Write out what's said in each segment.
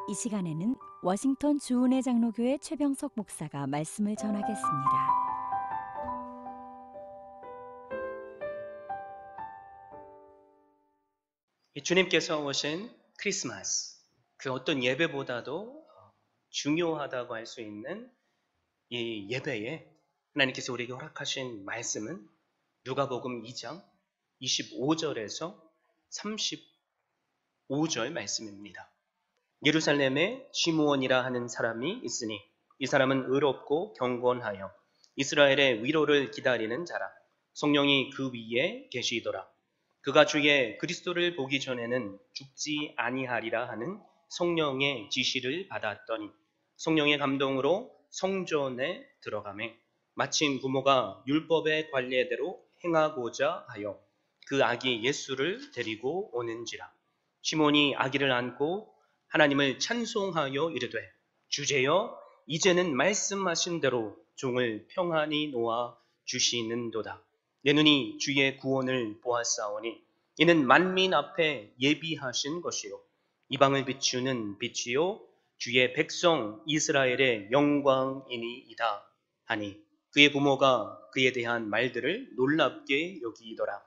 이 시간에는 워싱턴 주은혜 장로교회 최병석 목사가 말씀을 전하겠습니다. 주님께서 오신 크리스마스, 그 어떤 예배보다도 중요하다고 할 수 있는 이 예배에 하나님께서 우리에게 허락하신 말씀은 누가복음 2장 25절에서 35절 말씀입니다. 예루살렘에 시므온이라 하는 사람이 있으니 이 사람은 의롭고 경건하여 이스라엘의 위로를 기다리는 자라. 성령이 그 위에 계시더라. 그가 주의 그리스도를 보기 전에는 죽지 아니하리라 하는 성령의 지시를 받았더니 성령의 감동으로 성전에 들어가매 마침 부모가 율법의 관례대로 행하고자 하여 그 아기 예수를 데리고 오는지라. 시몬이 아기를 안고 하나님을 찬송하여 이르되 주제여 이제는 말씀하신 대로 종을 평안히 놓아 주시는도다. 내 눈이 주의 구원을 보았사오니 이는 만민 앞에 예비하신 것이요 이방을 비추는 빛이요 주의 백성 이스라엘의 영광이니이다 하니 그의 부모가 그에 대한 말들을 놀랍게 여기더라.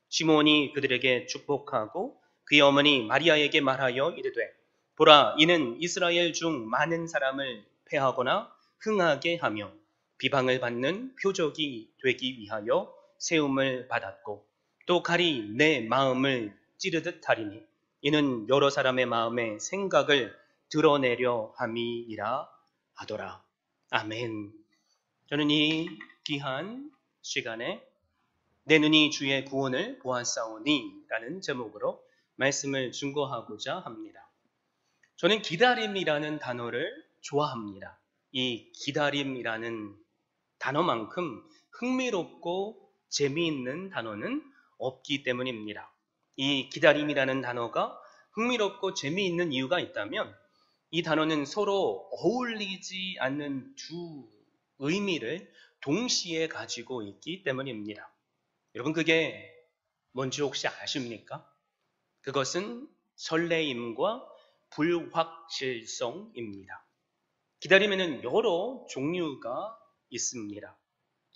시몬이 그들에게 축복하고 그의 어머니 마리아에게 말하여 이르되 보라 이는 이스라엘 중 많은 사람을 패하거나 흥하게 하며 비방을 받는 표적이 되기 위하여 세움을 받았고 또 칼이 내 마음을 찌르듯 하리니 이는 여러 사람의 마음의 생각을 드러내려 함이니라 하더라. 아멘. 저는 이 귀한 시간에 내 눈이 주의 구원을 보았사오니 라는 제목으로 말씀을 증거하고자 합니다. 저는 기다림이라는 단어를 좋아합니다. 이 기다림이라는 단어만큼 흥미롭고 재미있는 단어는 없기 때문입니다. 이 기다림이라는 단어가 흥미롭고 재미있는 이유가 있다면 이 단어는 서로 어울리지 않는 두 의미를 동시에 가지고 있기 때문입니다. 여러분 그게 뭔지 혹시 아십니까? 그것은 설레임과 불확실성입니다. 기다림에는 여러 종류가 있습니다.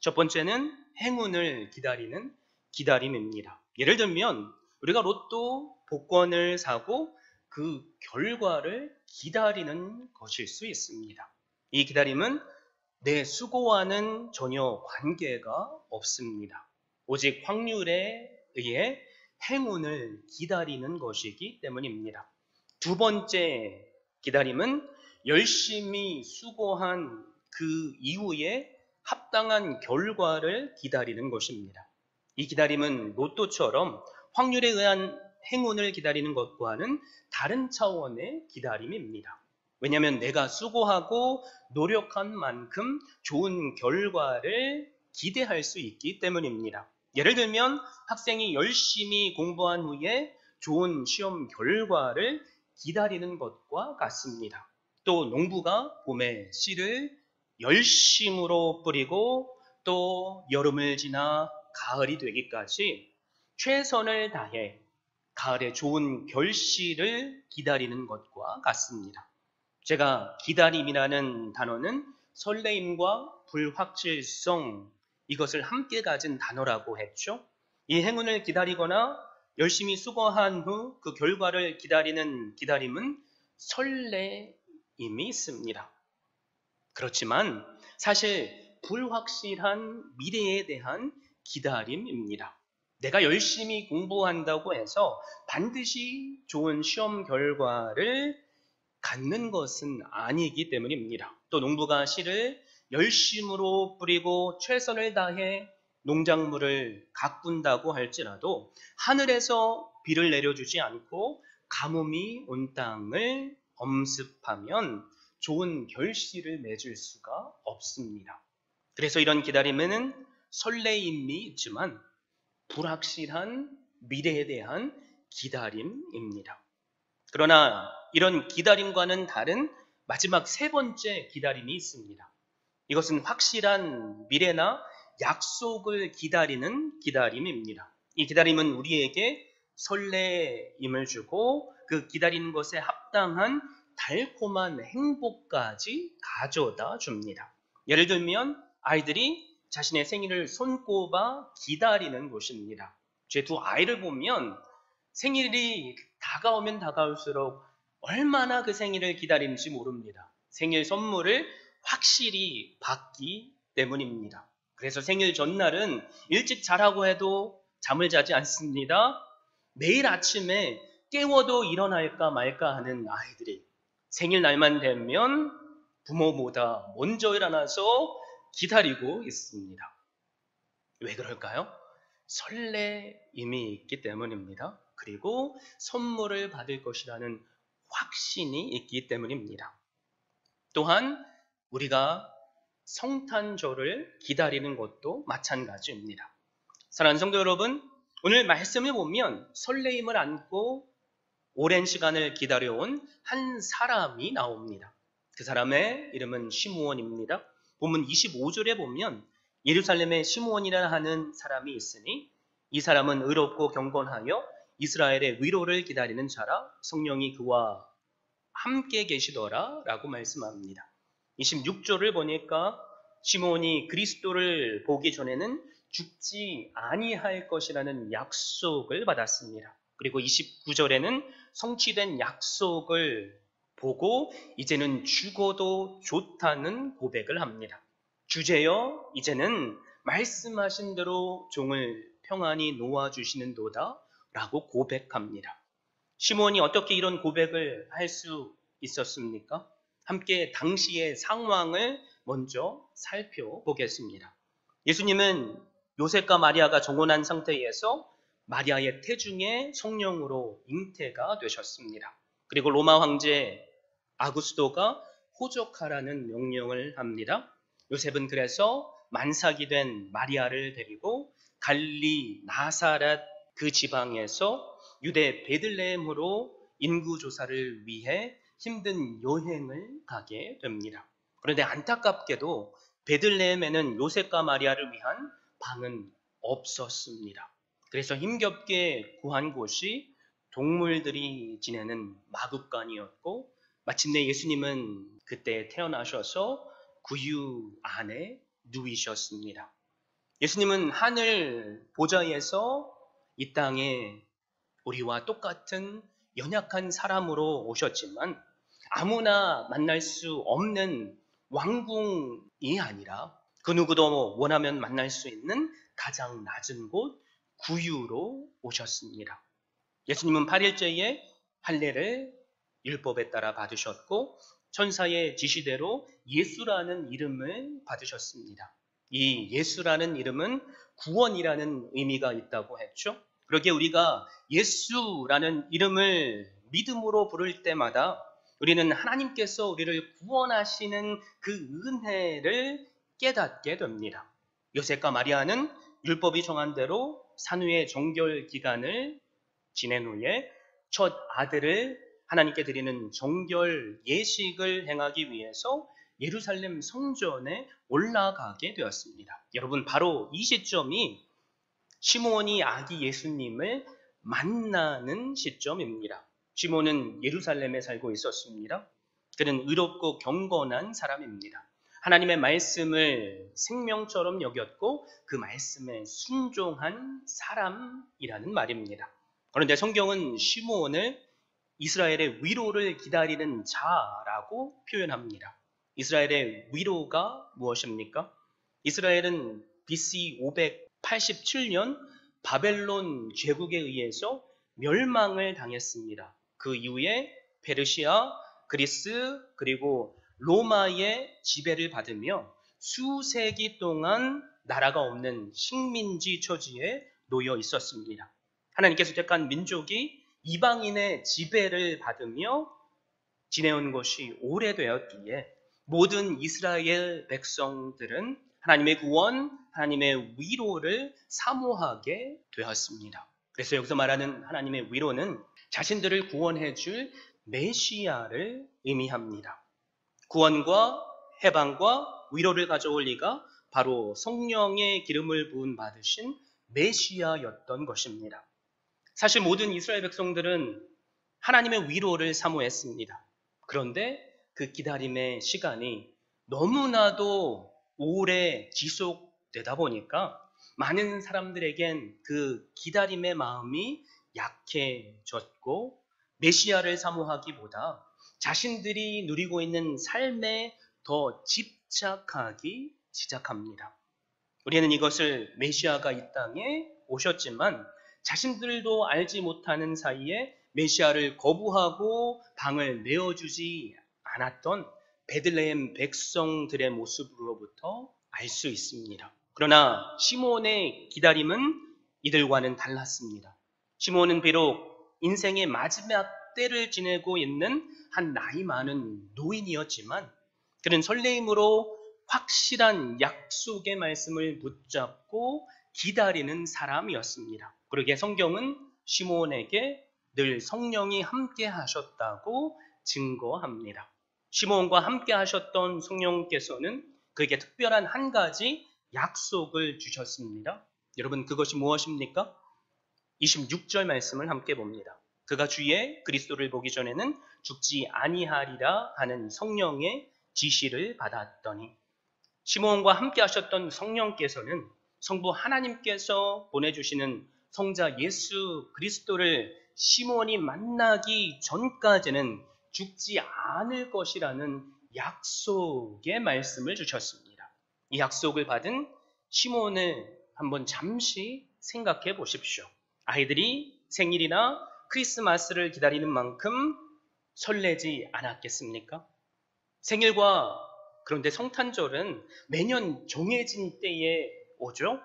첫 번째는 행운을 기다리는 기다림입니다. 예를 들면 우리가 로또 복권을 사고 그 결과를 기다리는 것일 수 있습니다. 이 기다림은 내 수고와는 전혀 관계가 없습니다. 오직 확률에 의해 행운을 기다리는 것이기 때문입니다. 두 번째 기다림은 열심히 수고한 그 이후에 합당한 결과를 기다리는 것입니다. 이 기다림은 로또처럼 확률에 의한 행운을 기다리는 것과는 다른 차원의 기다림입니다. 왜냐하면 내가 수고하고 노력한 만큼 좋은 결과를 기대할 수 있기 때문입니다. 예를 들면 학생이 열심히 공부한 후에 좋은 시험 결과를 기다리는 것과 같습니다. 또 농부가 봄에 씨를 열심으로 뿌리고 또 여름을 지나 가을이 되기까지 최선을 다해 가을에 좋은 결실을 기다리는 것과 같습니다. 제가 기다림이라는 단어는 설레임과 불확실성 이것을 함께 가진 단어라고 했죠. 이 행운을 기다리거나 열심히 수고한 후 그 결과를 기다리는 기다림은 설레임이 있습니다. 그렇지만 사실 불확실한 미래에 대한 기다림입니다. 내가 열심히 공부한다고 해서 반드시 좋은 시험 결과를 갖는 것은 아니기 때문입니다. 또 농부가 씨를 열심으로 뿌리고 최선을 다해 농작물을 가꾼다고 할지라도 하늘에서 비를 내려주지 않고 가뭄이 온 땅을 엄습하면 좋은 결실을 맺을 수가 없습니다. 그래서 이런 기다림에는 설레임이 있지만 불확실한 미래에 대한 기다림입니다. 그러나 이런 기다림과는 다른 마지막 세 번째 기다림이 있습니다. 이것은 확실한 미래나 약속을 기다리는 기다림입니다. 이 기다림은 우리에게 설레임을 주고 그 기다리는 것에 합당한 달콤한 행복까지 가져다 줍니다. 예를 들면 아이들이 자신의 생일을 손꼽아 기다리는 것입니다. 제 두 아이를 보면 생일이 다가오면 다가올수록 얼마나 그 생일을 기다리는지 모릅니다. 생일 선물을 확실히 받기 때문입니다. 그래서 생일 전날은 일찍 자라고 해도 잠을 자지 않습니다. 매일 아침에 깨워도 일어날까 말까 하는 아이들이 생일날만 되면 부모보다 먼저 일어나서 기다리고 있습니다. 왜 그럴까요? 설레임이 있기 때문입니다. 그리고 선물을 받을 것이라는 확신이 있기 때문입니다. 또한 우리가 성탄절을 기다리는 것도 마찬가지입니다. 사랑하는 성도 여러분, 오늘 말씀을 보면 설레임을 안고 오랜 시간을 기다려온 한 사람이 나옵니다. 그 사람의 이름은 시므온입니다. 본문 25절에 보면 예루살렘에 시므온이라 하는 사람이 있으니 이 사람은 의롭고 경건하여 이스라엘의 위로를 기다리는 자라 성령이 그와 함께 계시더라 라고 말씀합니다. 26절을 보니까 시므온이 그리스도를 보기 전에는 죽지 아니할 것이라는 약속을 받았습니다. 그리고 29절에는 성취된 약속을 보고 이제는 죽어도 좋다는 고백을 합니다. 주제여 이제는 말씀하신 대로 종을 평안히 놓아주시는도다 라고 고백합니다. 시므온이 어떻게 이런 고백을 할 수 있었습니까? 함께 당시의 상황을 먼저 살펴보겠습니다. 예수님은 요셉과 마리아가 정혼한 상태에서 마리아의 태중에 성령으로 잉태가 되셨습니다. 그리고 로마 황제 아구스토가 호적하라는 명령을 합니다. 요셉은 그래서 만삭이 된 마리아를 데리고 갈릴리 나사렛 그 지방에서 유대 베들레헴으로 인구조사를 위해 힘든 여행을 가게 됩니다. 그런데 안타깝게도 베들레헴에는 요셉과 마리아를 위한 방은 없었습니다. 그래서 힘겹게 구한 곳이 동물들이 지내는 마구간이었고 마침내 예수님은 그때 태어나셔서 구유 안에 누이셨습니다. 예수님은 하늘 보좌에서 이 땅에 우리와 똑같은 연약한 사람으로 오셨지만 아무나 만날 수 없는 왕궁이 아니라 그 누구도 원하면 만날 수 있는 가장 낮은 곳 구유로 오셨습니다. 예수님은 8일째에 할례를 율법에 따라 받으셨고 천사의 지시대로 예수라는 이름을 받으셨습니다. 이 예수라는 이름은 구원이라는 의미가 있다고 했죠. 그러기에 우리가 예수라는 이름을 믿음으로 부를 때마다 우리는 하나님께서 우리를 구원하시는 그 은혜를 깨닫게 됩니다. 요셉과 마리아는 율법이 정한 대로 산후의 정결 기간을 지낸 후에 첫 아들을 하나님께 드리는 정결 예식을 행하기 위해서 예루살렘 성전에 올라가게 되었습니다. 여러분, 바로 이 시점이 시므온이 아기 예수님을 만나는 시점입니다. 시므온은 예루살렘에 살고 있었습니다. 그는 의롭고 경건한 사람입니다. 하나님의 말씀을 생명처럼 여겼고 그 말씀에 순종한 사람이라는 말입니다. 그런데 성경은 시므온을 이스라엘의 위로를 기다리는 자라고 표현합니다. 이스라엘의 위로가 무엇입니까? 이스라엘은 BC 587년 바벨론 제국에 의해서 멸망을 당했습니다. 그 이후에 페르시아, 그리스, 그리고 로마의 지배를 받으며 수세기 동안 나라가 없는 식민지 처지에 놓여 있었습니다. 하나님께서 택한 민족이 이방인의 지배를 받으며 지내온 것이 오래되었기에 모든 이스라엘 백성들은 하나님의 구원, 하나님의 위로를 사모하게 되었습니다. 그래서 여기서 말하는 하나님의 위로는 자신들을 구원해 줄 메시아를 의미합니다. 구원과 해방과 위로를 가져올 리가 바로 성령의 기름을 부은 받으신 메시아였던 것입니다. 사실 모든 이스라엘 백성들은 하나님의 위로를 사모했습니다. 그런데 그 기다림의 시간이 너무나도 오래 지속되다 보니까 많은 사람들에겐 그 기다림의 마음이 약해졌고 메시아를 사모하기보다 자신들이 누리고 있는 삶에 더 집착하기 시작합니다. 우리는 이것을 메시아가 이 땅에 오셨지만 자신들도 알지 못하는 사이에 메시아를 거부하고 방을 내어주지 않았던 베들레헴 백성들의 모습으로부터 알 수 있습니다. 그러나 시몬의 기다림은 이들과는 달랐습니다. 시몬은 비록 인생의 마지막 때를 지내고 있는 한 나이 많은 노인이었지만 그는 설레임으로 확실한 약속의 말씀을 붙잡고 기다리는 사람이었습니다. 그러기에 성경은 시몬에게 늘 성령이 함께 하셨다고 증거합니다. 시몬과 함께 하셨던 성령께서는 그에게 특별한 한 가지 약속을 주셨습니다. 여러분, 그것이 무엇입니까? 26절 말씀을 함께 봅니다. 그가 주의 그리스도를 보기 전에는 죽지 아니하리라 하는 성령의 지시를 받았더니, 시몬과 함께 하셨던 성령께서는 성부 하나님께서 보내주시는 성자 예수 그리스도를 시몬이 만나기 전까지는 죽지 않을 것이라는 약속의 말씀을 주셨습니다. 이 약속을 받은 시몬을 한번 잠시 생각해 보십시오. 아이들이 생일이나 크리스마스를 기다리는 만큼 설레지 않았겠습니까? 생일과 그런데 성탄절은 매년 정해진 때에 오죠.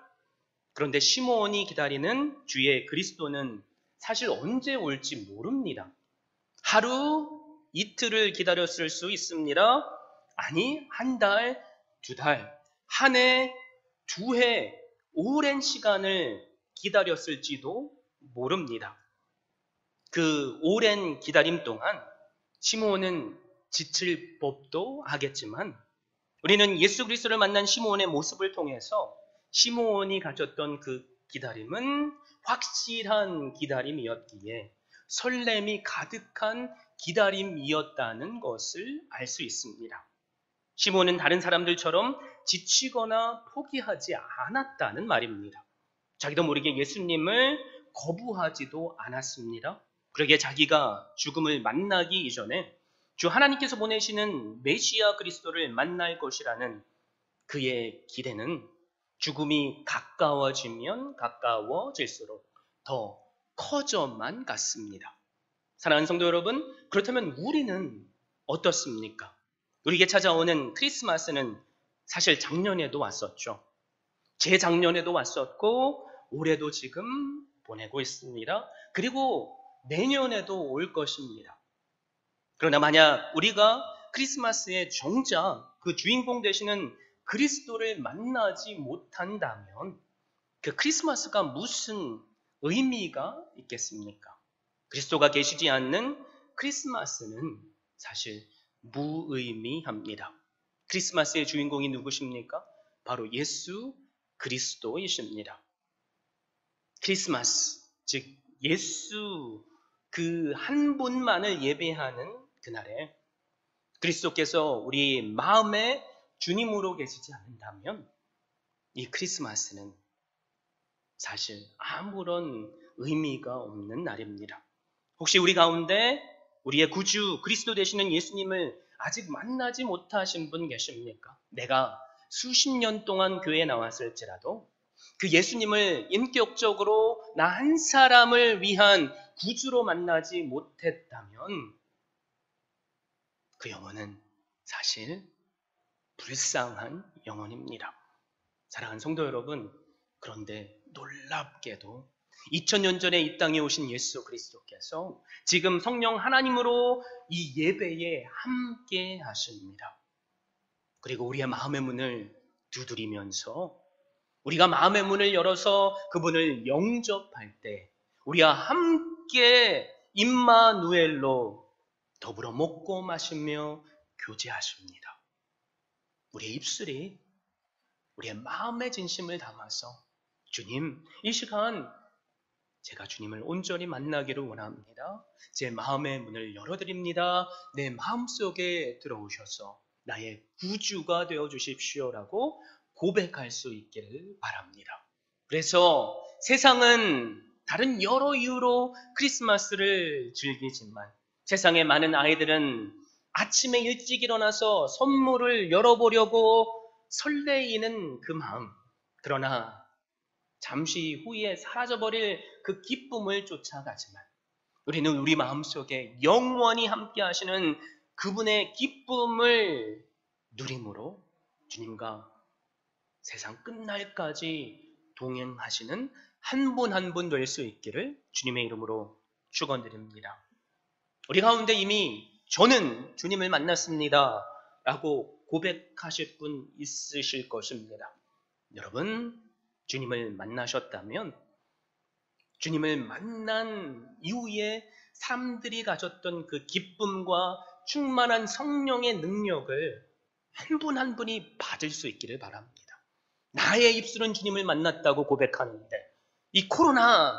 그런데 시몬이 기다리는 주의 그리스도는 사실 언제 올지 모릅니다. 하루, 이틀을 기다렸을 수 있습니다. 아니, 한 달, 두 달, 한 해, 두 해, 오랜 시간을 기다렸을지도 모릅니다. 그 오랜 기다림 동안 시몬은 지칠 법도 하겠지만 우리는 예수 그리스도를 만난 시몬의 모습을 통해서 시몬이 가졌던 그 기다림은 확실한 기다림이었기에 설렘이 가득한 기다림이었다는 것을 알 수 있습니다. 시몬은 다른 사람들처럼 지치거나 포기하지 않았다는 말입니다. 자기도 모르게 예수님을 거부하지도 않았습니다. 그러기에 자기가 죽음을 만나기 이전에 주 하나님께서 보내시는 메시아 그리스도를 만날 것이라는 그의 기대는 죽음이 가까워지면 가까워질수록 더 커져만 갔습니다. 사랑하는 성도 여러분, 그렇다면 우리는 어떻습니까? 우리에게 찾아오는 크리스마스는 사실 작년에도 왔었죠. 재작년에도 왔었고 올해도 지금 보내고 있습니다. 그리고 내년에도 올 것입니다. 그러나 만약 우리가 크리스마스의 정작 그 주인공 되시는 그리스도를 만나지 못한다면 그 크리스마스가 무슨 의미가 있겠습니까? 그리스도가 계시지 않는 크리스마스는 사실 무의미합니다. 크리스마스의 주인공이 누구십니까? 바로 예수 그리스도이십니다. 크리스마스, 즉 예수 그 한 분만을 예배하는 그날에 그리스도께서 우리 마음에 주님으로 계시지 않는다면 이 크리스마스는 사실 아무런 의미가 없는 날입니다. 혹시 우리 가운데 우리의 구주 그리스도 되시는 예수님을 아직 만나지 못하신 분 계십니까? 내가 수십 년 동안 교회에 나왔을지라도 그 예수님을 인격적으로 나 한 사람을 위한 구주로 만나지 못했다면 그 영혼은 사실 불쌍한 영혼입니다. 사랑하는 성도 여러분, 그런데 놀랍게도 2000년 전에 이 땅에 오신 예수 그리스도께서 지금 성령 하나님으로 이 예배에 함께 하십니다. 그리고 우리의 마음의 문을 두드리면서 우리가 마음의 문을 열어서 그분을 영접할 때 우리와 함께 임마누엘로 더불어 먹고 마시며 교제하십니다. 우리의 입술이 우리의 마음의 진심을 담아서 주님, 이 시간 제가 주님을 온전히 만나기를 원합니다. 제 마음의 문을 열어드립니다. 내 마음속에 들어오셔서 나의 구주가 되어 주십시오라고 고백할 수 있기를 바랍니다. 그래서 세상은 다른 여러 이유로 크리스마스를 즐기지만 세상의 많은 아이들은 아침에 일찍 일어나서 선물을 열어보려고 설레이는 그 마음, 그러나 잠시 후에 사라져버릴 그 기쁨을 쫓아가지만 우리는 우리 마음속에 영원히 함께 하시는 그분의 기쁨을 누림으로 주님과 세상 끝날까지 동행하시는 한 분 한 분 될 수 있기를 주님의 이름으로 축원드립니다. 우리 가운데 이미 저는 주님을 만났습니다 라고 고백하실 분 있으실 것입니다. 여러분, 주님을 만나셨다면 주님을 만난 이후에 사람들이 가졌던 그 기쁨과 충만한 성령의 능력을 한 분 한 분이 받을 수 있기를 바랍니다. 나의 입술은 주님을 만났다고 고백하는데 이 코로나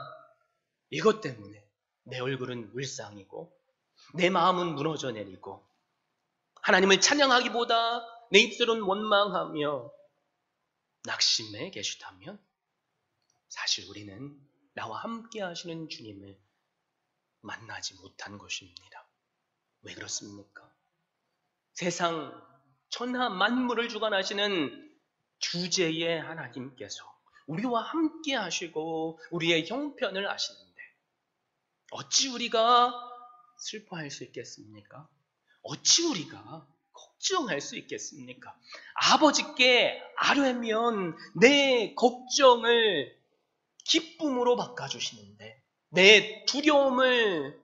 이것 때문에 내 얼굴은 울상이고 내 마음은 무너져 내리고 하나님을 찬양하기보다 내 입술은 원망하며 낙심해 계시다면 사실 우리는 나와 함께 하시는 주님을 만나지 못한 것입니다. 왜 그렇습니까? 세상 천하 만물을 주관하시는 주제의 하나님께서 우리와 함께 하시고 우리의 형편을 아시는데 어찌 우리가 슬퍼할 수 있겠습니까? 어찌 우리가 걱정할 수 있겠습니까? 아버지께 아뢰면 내 걱정을 기쁨으로 바꿔주시는데 내 두려움을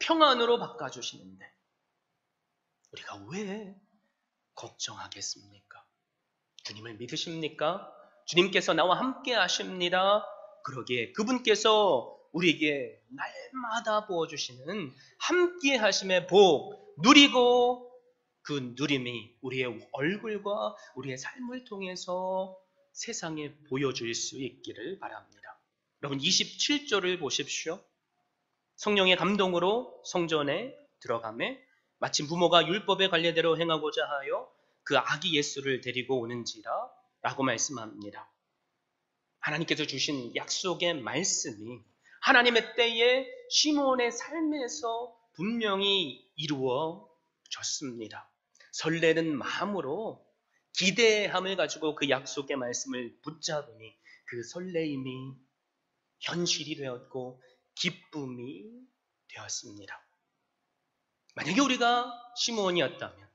평안으로 바꿔주시는데 우리가 왜 걱정하겠습니까? 주님을 믿으십니까? 주님께서 나와 함께 하십니다. 그러기에 그분께서 우리에게 날마다 부어주시는 함께 하심의 복 누리고 그 누림이 우리의 얼굴과 우리의 삶을 통해서 세상에 보여줄 수 있기를 바랍니다. 여러분 27절을 보십시오. 성령의 감동으로 성전에 들어가매 마침 부모가 율법의 관례대로 행하고자 하여 그 아기 예수를 데리고 오는지라 라고 말씀합니다. 하나님께서 주신 약속의 말씀이 하나님의 때에 시므온의 삶에서 분명히 이루어졌습니다. 설레는 마음으로 기대함을 가지고 그 약속의 말씀을 붙잡으니 그 설레임이 현실이 되었고 기쁨이 되었습니다. 만약에 우리가 시므온이었다면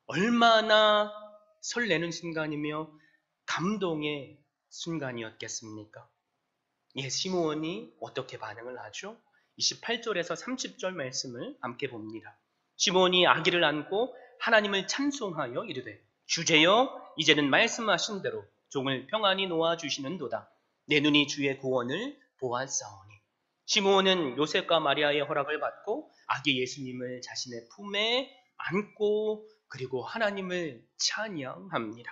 얼마나 설레는 순간이며 감동의 순간이었겠습니까? 예, 시므온이 어떻게 반응을 하죠? 28절에서 30절 말씀을 함께 봅니다. 시므온이 아기를 안고 하나님을 찬송하여 이르되 주제여 이제는 말씀하신 대로 종을 평안히 놓아주시는도다. 내 눈이 주의 구원을 보았사오니. 시므온은 요셉과 마리아의 허락을 받고 아기 예수님을 자신의 품에 안고 그리고 하나님을 찬양합니다.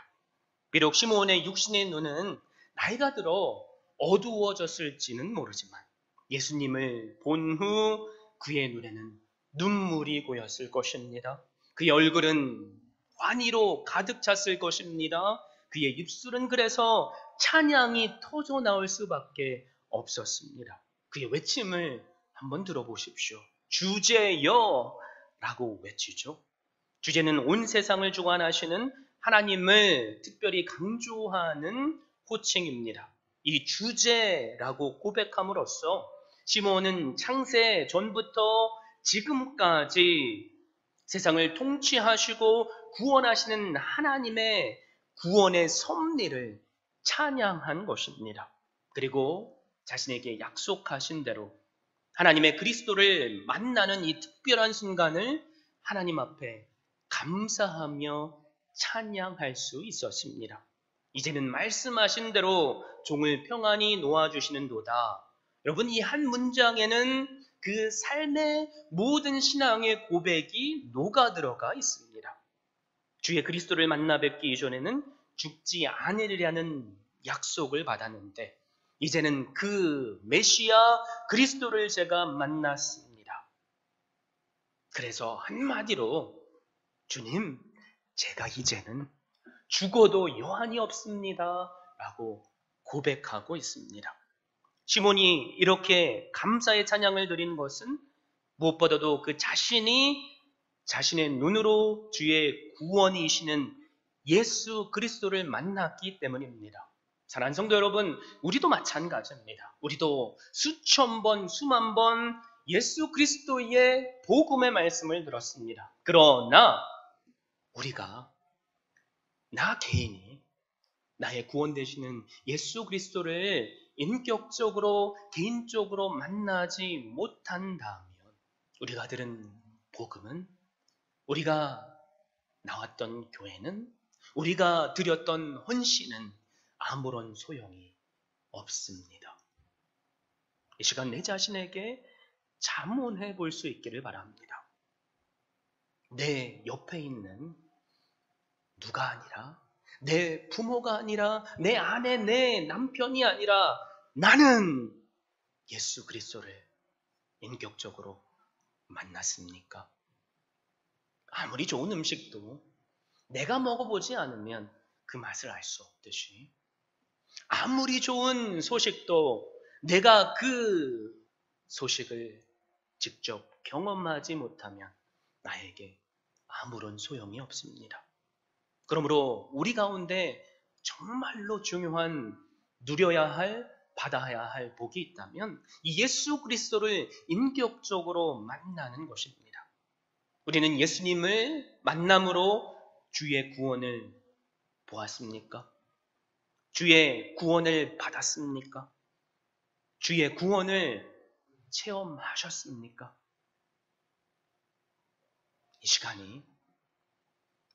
비록 시므온의 육신의 눈은 나이가 들어 어두워졌을지는 모르지만 예수님을 본 후 그의 눈에는 눈물이 고였을 것입니다. 그의 얼굴은 환희로 가득 찼을 것입니다. 그의 입술은 그래서 찬양이 터져 나올 수밖에 없었습니다. 그의 외침을 한번 들어보십시오. 주제여 라고 외치죠. 주제는 온 세상을 주관하시는 하나님을 특별히 강조하는 호칭입니다. 이 주제라고 고백함으로써 시므온은 창세 전부터 지금까지 세상을 통치하시고 구원하시는 하나님의 구원의 섭리를 찬양한 것입니다. 그리고 자신에게 약속하신 대로 하나님의 그리스도를 만나는 이 특별한 순간을 하나님 앞에 감사하며 찬양할 수 있었습니다. 이제는 말씀하신 대로 종을 평안히 놓아주시는도다. 여러분, 이 한 문장에는 그 삶의 모든 신앙의 고백이 녹아들어가 있습니다. 주의 그리스도를 만나 뵙기 이전에는 죽지 않으리라는 약속을 받았는데 이제는 그 메시아 그리스도를 제가 만났습니다. 그래서 한마디로 주님, 제가 이제는 죽어도 여한이 없습니다. 라고 고백하고 있습니다. 시몬이 이렇게 감사의 찬양을 드린 것은 무엇보다도 그 자신이 자신의 눈으로 주의 구원이시는 예수 그리스도를 만났기 때문입니다. 사랑하는 성도 여러분, 우리도 마찬가지입니다. 우리도 수천 번, 수만 번 예수 그리스도의 복음의 말씀을 들었습니다. 그러나 우리가 나 개인이 나의 구원 되시는 예수 그리스도를 인격적으로 개인적으로 만나지 못한다면 우리가 들은 복음은, 우리가 나왔던 교회는, 우리가 드렸던 헌신은 아무런 소용이 없습니다. 이 시간 내 자신에게 자문해 볼 수 있기를 바랍니다. 내 옆에 있는 누가 아니라, 내 부모가 아니라, 내 아내, 내 남편이 아니라 나는 예수 그리스도를 인격적으로 만났습니까? 아무리 좋은 음식도 내가 먹어보지 않으면 그 맛을 알 수 없듯이, 아무리 좋은 소식도 내가 그 소식을 직접 경험하지 못하면 나에게 아무런 소용이 없습니다. 그러므로 우리 가운데 정말로 중요한, 누려야 할, 받아야 할 복이 있다면 이 예수 그리스도를 인격적으로 만나는 것입니다. 우리는 예수님을 만남으로 주의 구원을 보았습니까? 주의 구원을 받았습니까? 주의 구원을 체험하셨습니까? 이 시간이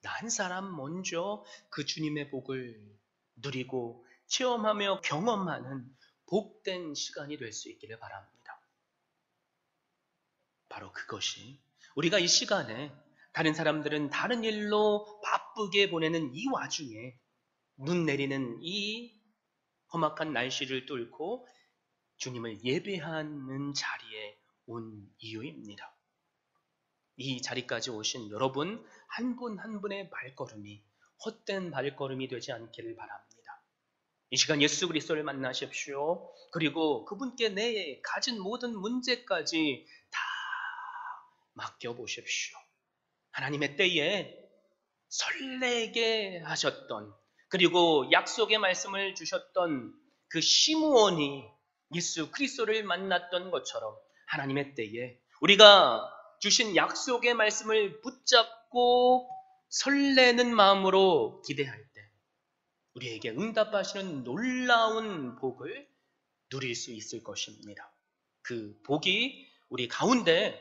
나 한 사람 먼저 그 주님의 복을 누리고 체험하며 경험하는 복된 시간이 될 수 있기를 바랍니다. 바로 그것이 우리가 이 시간에, 다른 사람들은 다른 일로 바쁘게 보내는 이 와중에 눈 내리는 이 험악한 날씨를 뚫고 주님을 예배하는 자리에 온 이유입니다. 이 자리까지 오신 여러분 한 분 한 분의 발걸음이 헛된 발걸음이 되지 않기를 바랍니다. 이 시간 예수 그리스도를 만나십시오. 그리고 그분께 내 가진 모든 문제까지 다 맡겨보십시오. 하나님의 때에 설레게 하셨던, 그리고 약속의 말씀을 주셨던 그 시므온이 예수 그리스도를 만났던 것처럼 하나님의 때에 우리가 주신 약속의 말씀을 붙잡고 설레는 마음으로 기대할 때 우리에게 응답하시는 놀라운 복을 누릴 수 있을 것입니다. 그 복이 우리 가운데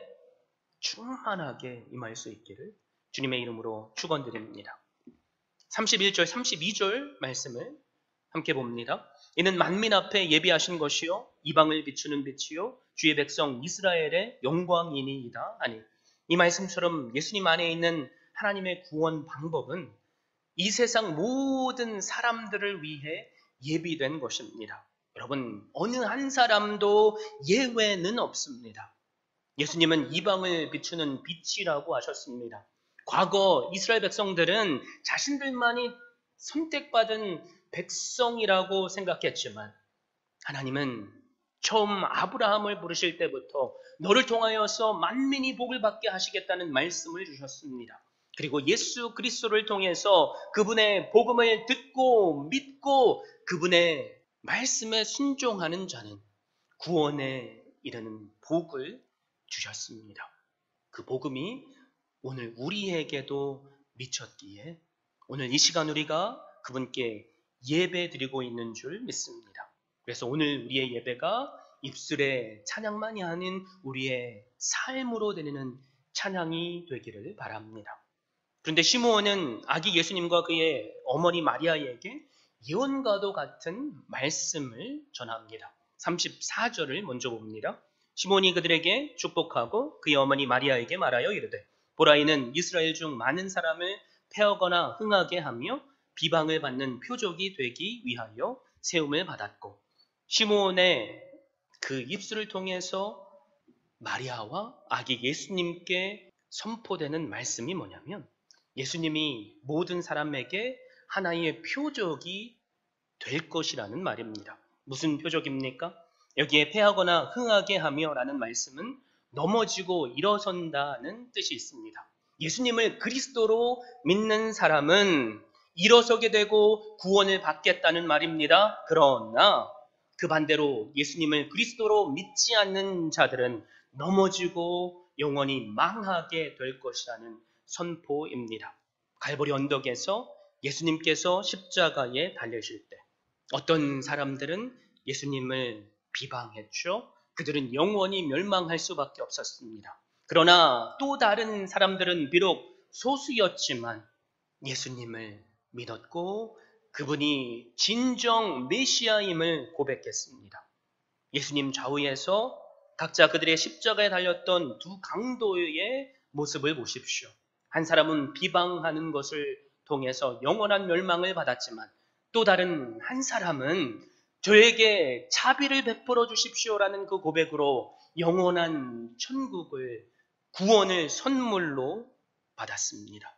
충만하게 임할 수 있기를 주님의 이름으로 축원드립니다. 31절, 32절 말씀을 함께 봅니다. 이는 만민 앞에 예비하신 것이요 이방을 비추는 빛이요 주의 백성 이스라엘의 영광이니이다 하니, 이 말씀처럼 예수님 안에 있는 하나님의 구원 방법은 이 세상 모든 사람들을 위해 예비된 것입니다. 여러분, 어느 한 사람도 예외는 없습니다. 예수님은 이방을 비추는 빛이라고 하셨습니다. 과거 이스라엘 백성들은 자신들만이 선택받은 백성이라고 생각했지만 하나님은 처음 아브라함을 부르실 때부터 너를 통하여서 만민이 복을 받게 하시겠다는 말씀을 주셨습니다. 그리고 예수 그리스도를 통해서 그분의 복음을 듣고 믿고 그분의 말씀에 순종하는 자는 구원에 이르는 복을 주셨습니다. 그 복음이 오늘 우리에게도 미쳤기에 오늘 이 시간 우리가 그분께 예배 드리고 있는 줄 믿습니다. 그래서 오늘 우리의 예배가 입술의 찬양만이 아닌 우리의 삶으로 드리는 찬양이 되기를 바랍니다. 그런데 시므온은 아기 예수님과 그의 어머니 마리아에게 예언과도 같은 말씀을 전합니다. 34절을 먼저 봅니다. 시몬이 그들에게 축복하고 그의 어머니 마리아에게 말하여 이르되, 보라, 이는 이스라엘 중 많은 사람을 패하거나 흥하게 하며 비방을 받는 표적이 되기 위하여 세움을 받았고, 시므온의 그 입술을 통해서 마리아와 아기 예수님께 선포되는 말씀이 뭐냐면 예수님이 모든 사람에게 하나의 표적이 될 것이라는 말입니다. 무슨 표적입니까? 여기에 패하거나 흥하게 하며 라는 말씀은 넘어지고 일어선다는 뜻이 있습니다. 예수님을 그리스도로 믿는 사람은 일어서게 되고 구원을 받겠다는 말입니다. 그러나 그 반대로 예수님을 그리스도로 믿지 않는 자들은 넘어지고 영원히 망하게 될 것이라는 선포입니다. 갈보리 언덕에서 예수님께서 십자가에 달리실 때 어떤 사람들은 예수님을 비방했죠. 그들은 영원히 멸망할 수밖에 없었습니다. 그러나 또 다른 사람들은 비록 소수였지만 예수님을 믿었고 그분이 진정 메시아임을 고백했습니다. 예수님 좌우에서 각자 그들의 십자가에 달렸던 두 강도의 모습을 보십시오. 한 사람은 비방하는 것을 통해서 영원한 멸망을 받았지만 또 다른 한 사람은 저에게 자비를 베풀어 주십시오라는 그 고백으로 영원한 천국을 구원을 선물로 받았습니다.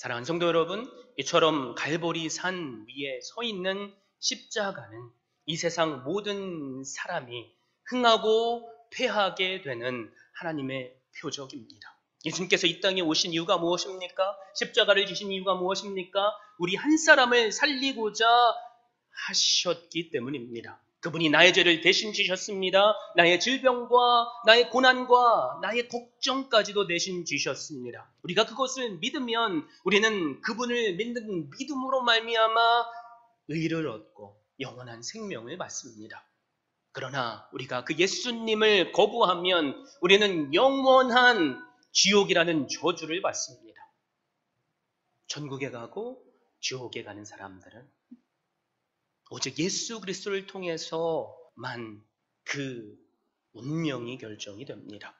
사랑하는 성도 여러분, 이처럼 갈보리 산 위에 서 있는 십자가는 이 세상 모든 사람이 흥하고 패하게 되는 하나님의 표적입니다. 예수님께서 이 땅에 오신 이유가 무엇입니까? 십자가를 지신 이유가 무엇입니까? 우리 한 사람을 살리고자 하셨기 때문입니다. 그분이 나의 죄를 대신 지셨습니다. 나의 질병과 나의 고난과 나의 걱정까지도 대신 지셨습니다. 우리가 그것을 믿으면 우리는 그분을 믿는 믿음으로 말미암아 의를 얻고 영원한 생명을 받습니다. 그러나 우리가 그 예수님을 거부하면 우리는 영원한 지옥이라는 저주를 받습니다. 천국에 가고 지옥에 가는 사람들은 오직 예수 그리스도를 통해서만 그 운명이 결정이 됩니다.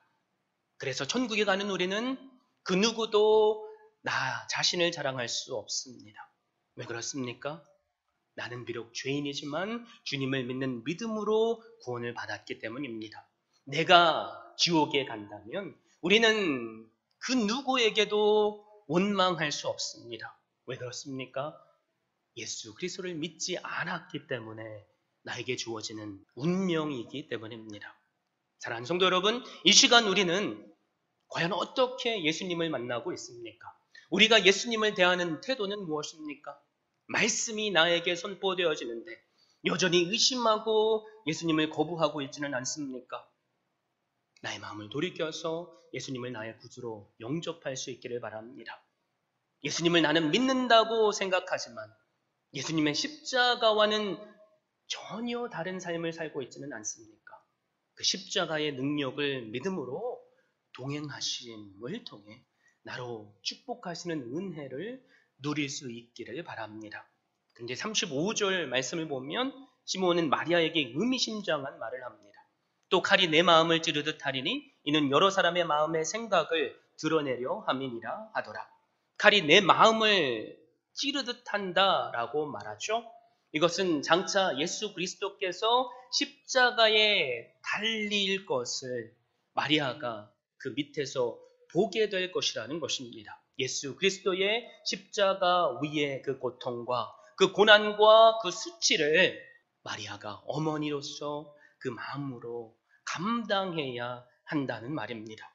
그래서 천국에 가는 우리는 그 누구도 나 자신을 자랑할 수 없습니다. 왜 그렇습니까? 나는 비록 죄인이지만 주님을 믿는 믿음으로 구원을 받았기 때문입니다. 내가 지옥에 간다면 우리는 그 누구에게도 원망할 수 없습니다. 왜 그렇습니까? 예수 그리스도를 믿지 않았기 때문에 나에게 주어지는 운명이기 때문입니다. 사랑하는 성도 여러분, 이 시간 우리는 과연 어떻게 예수님을 만나고 있습니까? 우리가 예수님을 대하는 태도는 무엇입니까? 말씀이 나에게 선포되어지는데 여전히 의심하고 예수님을 거부하고 있지는 않습니까? 나의 마음을 돌이켜서 예수님을 나의 구주로 영접할 수 있기를 바랍니다. 예수님을 나는 믿는다고 생각하지만 예수님의 십자가와는 전혀 다른 삶을 살고 있지는 않습니까? 그 십자가의 능력을 믿음으로 동행하심을 통해 나로 축복하시는 은혜를 누릴 수 있기를 바랍니다. 근데 35절 말씀을 보면 시므온은 마리아에게 의미심장한 말을 합니다. 또 칼이 내 마음을 찌르듯 하리니 이는 여러 사람의 마음의 생각을 드러내려 함이니라 하더라. 칼이 내 마음을 찌르듯 한다라고 말하죠. 이것은 장차 예수 그리스도께서 십자가에 달릴 것을 마리아가 그 밑에서 보게 될 것이라는 것입니다. 예수 그리스도의 십자가 위의 그 고통과 그 고난과 그 수치를 마리아가 어머니로서 그 마음으로 감당해야 한다는 말입니다.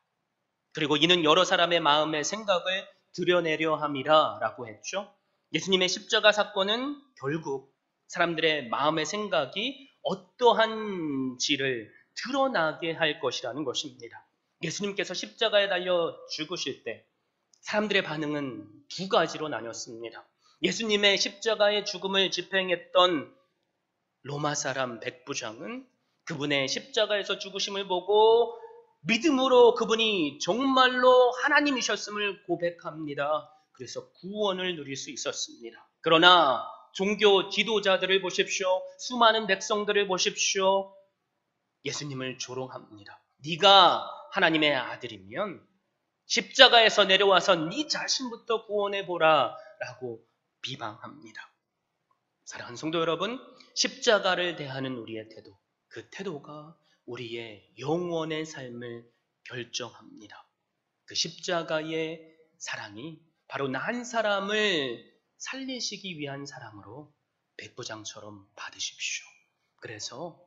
그리고 이는 여러 사람의 마음의 생각을 드러내려 함이라 라고 했죠. 예수님의 십자가 사건은 결국 사람들의 마음의 생각이 어떠한지를 드러나게 할 것이라는 것입니다. 예수님께서 십자가에 달려 죽으실 때 사람들의 반응은 두 가지로 나뉘었습니다. 예수님의 십자가의 죽음을 집행했던 로마 사람 백부장은 그분의 십자가에서 죽으심을 보고 믿음으로 그분이 정말로 하나님이셨음을 고백합니다. 그래서 구원을 누릴 수 있었습니다. 그러나 종교 지도자들을 보십시오. 수많은 백성들을 보십시오. 예수님을 조롱합니다. 네가 하나님의 아들이면 십자가에서 내려와서 네 자신부터 구원해보라 라고 비방합니다. 사랑하는 성도 여러분, 십자가를 대하는 우리의 태도, 그 태도가 우리의 영원의 삶을 결정합니다. 그 십자가의 사랑이 바로 나 한 사람을 살리시기 위한 사랑으로 백부장처럼 받으십시오. 그래서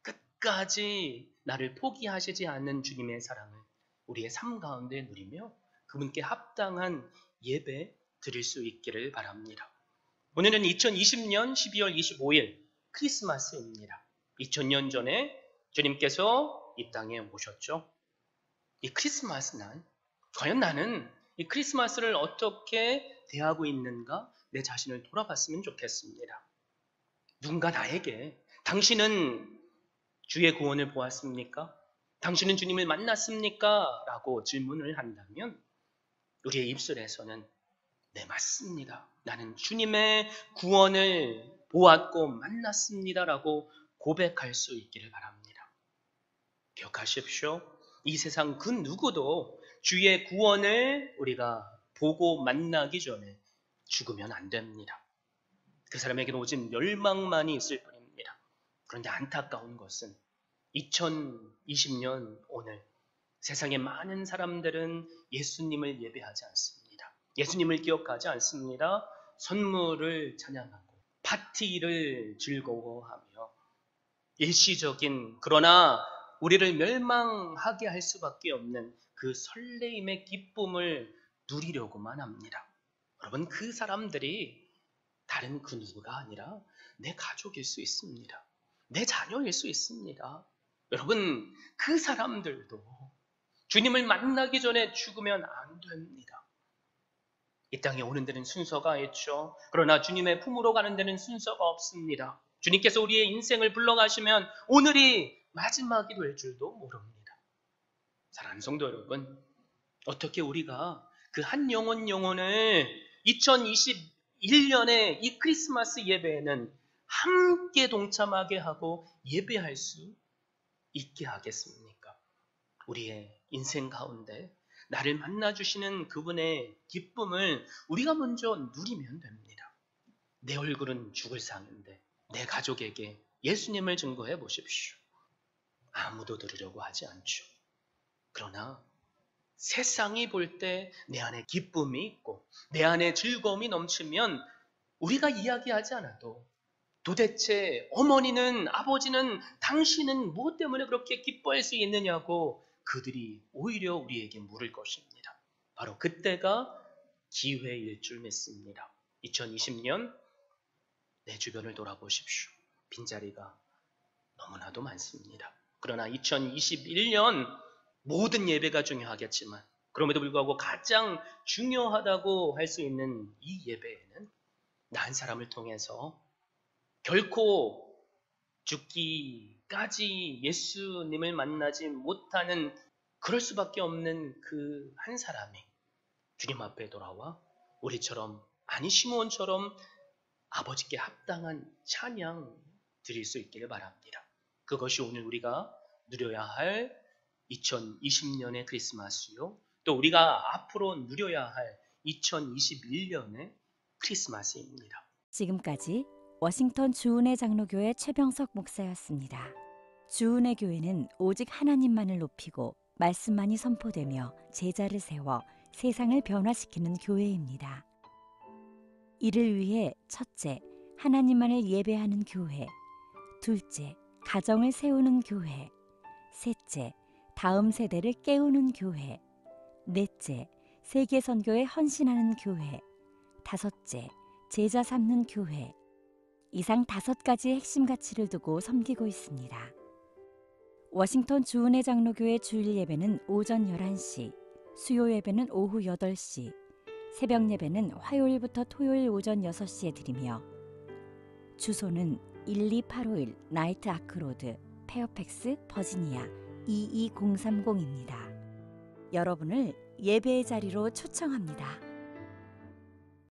끝까지 나를 포기하시지 않는 주님의 사랑을 우리의 삶 가운데 누리며 그분께 합당한 예배 드릴 수 있기를 바랍니다. 오늘은 2020년 12월 25일 크리스마스입니다. 2000년 전에 주님께서 이 땅에 오셨죠. 이 크리스마스 날, 과연 나는 이 크리스마스를 어떻게 대하고 있는가 내 자신을 돌아봤으면 좋겠습니다. 누군가 나에게 당신은 주의 구원을 보았습니까? 당신은 주님을 만났습니까? 라고 질문을 한다면 우리의 입술에서는 네, 맞습니다. 나는 주님의 구원을 보았고 만났습니다. 라고 고백할 수 있기를 바랍니다. 기억하십시오. 이 세상 그 누구도 주의 구원을 우리가 보고 만나기 전에 죽으면 안 됩니다. 그 사람에게는 오직 멸망만이 있을 뿐입니다. 그런데 안타까운 것은 2020년 오늘 세상의 많은 사람들은 예수님을 예배하지 않습니다. 예수님을 기억하지 않습니다. 선물을 찬양하고 파티를 즐거워하며 일시적인 그러나 우리를 멸망하게 할 수밖에 없는 그 설레임의 기쁨을 누리려고만 합니다. 여러분, 그 사람들이 다른 그 누구가 아니라 내 가족일 수 있습니다. 내 자녀일 수 있습니다. 여러분, 그 사람들도 주님을 만나기 전에 죽으면 안 됩니다. 이 땅에 오는 데는 순서가 있죠. 그러나 주님의 품으로 가는 데는 순서가 없습니다. 주님께서 우리의 인생을 불러가시면 오늘이 마지막이 될 줄도 모릅니다. 사랑하는 성도 여러분, 어떻게 우리가 그 한 영혼을 2021년의 이 크리스마스 예배에는 함께 동참하게 하고 예배할 수 있게 하겠습니까? 우리의 인생 가운데 나를 만나주시는 그분의 기쁨을 우리가 먼저 누리면 됩니다. 내 얼굴은 죽을 상인데 내 가족에게 예수님을 증거해 보십시오. 아무도 들으려고 하지 않죠. 그러나 세상이 볼 때 내 안에 기쁨이 있고 내 안에 즐거움이 넘치면 우리가 이야기하지 않아도 도대체 어머니는, 아버지는, 당신은 무엇 때문에 그렇게 기뻐할 수 있느냐고 그들이 오히려 우리에게 물을 것입니다. 바로 그때가 기회일 줄 믿습니다. 2020년 내 주변을 돌아보십시오. 빈자리가 너무나도 많습니다. 그러나 2021년 모든 예배가 중요하겠지만 그럼에도 불구하고 가장 중요하다고 할 수 있는 이 예배에는 나 한 사람을 통해서 결코 죽기까지 예수님을 만나지 못하는 그럴 수밖에 없는 그 한 사람이 주님 앞에 돌아와 우리처럼 아니 시므온처럼 아버지께 합당한 찬양 드릴 수 있기를 바랍니다. 그것이 오늘 우리가 누려야 할 2020년의 크리스마스요. 또 우리가 앞으로 누려야 할 2021년의 크리스마스입니다. 지금까지 워싱턴 주은혜 장로교회 최병석 목사였습니다. 주은혜 교회는 오직 하나님만을 높이고 말씀만이 선포되며 제자를 세워 세상을 변화시키는 교회입니다. 이를 위해 첫째, 하나님만을 예배하는 교회, 둘째, 가정을 세우는 교회, 셋째, 다음 세대를 깨우는 교회, 넷째, 세계 선교에 헌신하는 교회, 다섯째, 제자 삼는 교회. 이상 5가지의 핵심 가치를 두고 섬기고 있습니다. 워싱턴 주은혜 장로교회 주일 예배는 오전 11시, 수요 예배는 오후 8시, 새벽 예배는 화요일부터 토요일 오전 6시에 드리며 주소는 12851 나이트 아크로드, 페어팩스, 버지니아 22030입니다. 여러분을 예배의 자리로 초청합니다.